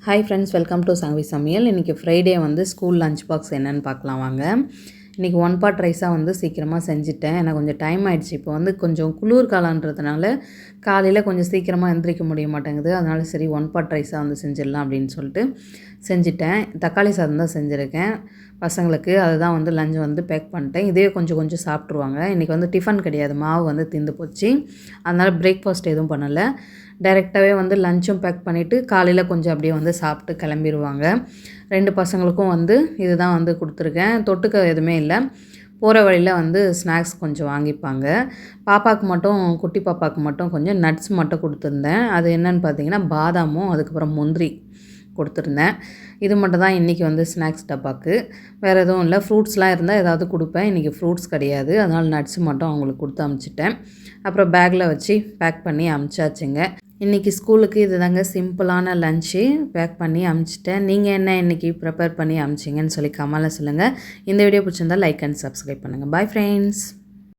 Hi friends, welcome to Sangavi சமையல். இன்றைக்கி Friday வந்து ஸ்கூல் லஞ்ச் பாக்ஸ் என்னென்னு பார்க்கலாம் வாங்க. இன்றைக்கி ஒன் பாட் ரைஸாக வந்து சீக்கிரமாக செஞ்சுட்டேன். எனக்கு கொஞ்சம் டைம் ஆகிடுச்சு. இப்போ வந்து கொஞ்சம் குளிர் காலன்றதுனால காலையில் கொஞ்சம் சீக்கிரமாக எந்திரிக்க முடிய மாட்டேங்குது. அதனால சரி ஒன் பாட் ரைஸாக வந்து செஞ்சிடலாம் அப்படின்னு சொல்லிட்டு செஞ்சுட்டேன். தக்காளி சாதம் தான் செஞ்சுருக்கேன் பசங்களுக்கு. அதுதான் வந்து லஞ்ச் வந்து பேக் பண்ணிட்டேன். இதே கொஞ்சம் கொஞ்சம் சாப்பிட்ருவாங்க. இன்றைக்கி வந்து டிஃபன் கிடையாது, மாவு வந்து தீர்ந்து போச்சு. அதனால் பிரேக்ஃபாஸ்ட் எதுவும் பண்ணலை. டைரெக்டாகவே வந்து லஞ்சும் பேக் பண்ணிவிட்டு காலையில் கொஞ்சம் அப்படியே வந்து சாப்பிட்டு கிளம்பிடுவாங்க. 2 பசங்களுக்கும் வந்து இதுதான் வந்து கொடுத்துருக்கேன். தொட்டுக்க எதுவுமே இல்லை. போகிற வழியில் வந்து ஸ்நாக்ஸ் கொஞ்சம் வாங்கிப்பாங்க. பாப்பாவுக்கு மட்டும், குட்டி பாப்பாவுக்கு மட்டும் கொஞ்சம் நட்ஸ் மட்டும் கொடுத்துருந்தேன். அது என்னென்னு பார்த்தீங்கன்னா பாதாமும் அதுக்கப்புறம் முந்திரி கொடுத்துருந்தேன். இது மட்டும் தான் இன்றைக்கி வந்து ஸ்நாக்ஸ் டப்பாக்கு. வேறு எதுவும் இல்லை. ஃப்ரூட்ஸ்லாம் இருந்தால் ஏதாவது கொடுப்பேன். இன்றைக்கி ஃப்ரூட்ஸ் கிடையாது. அதனால் நட்ஸ் மட்டும் அவங்களுக்கு கொடுத்து அமுச்சிட்டேன். அப்புறம் பேக்கில் வச்சு பேக் பண்ணி அமுச்சாச்சுங்க. இன்றைக்கி ஸ்கூலுக்கு இது தாங்க சிம்பிளான லஞ்சு பேக் பண்ணி அமுச்சிட்டேன். நீங்கள் என்ன இன்றைக்கி ப்ரிப்பேர் பண்ணி அமுச்சிங்கன்னு சொல்லி கமெண்ட்டில் சொல்லுங்கள். இந்த வீடியோ பிடிச்சிருந்தால் லைக் அண்ட் சப்ஸ்கிரைப் பண்ணுங்கள். Bye friends.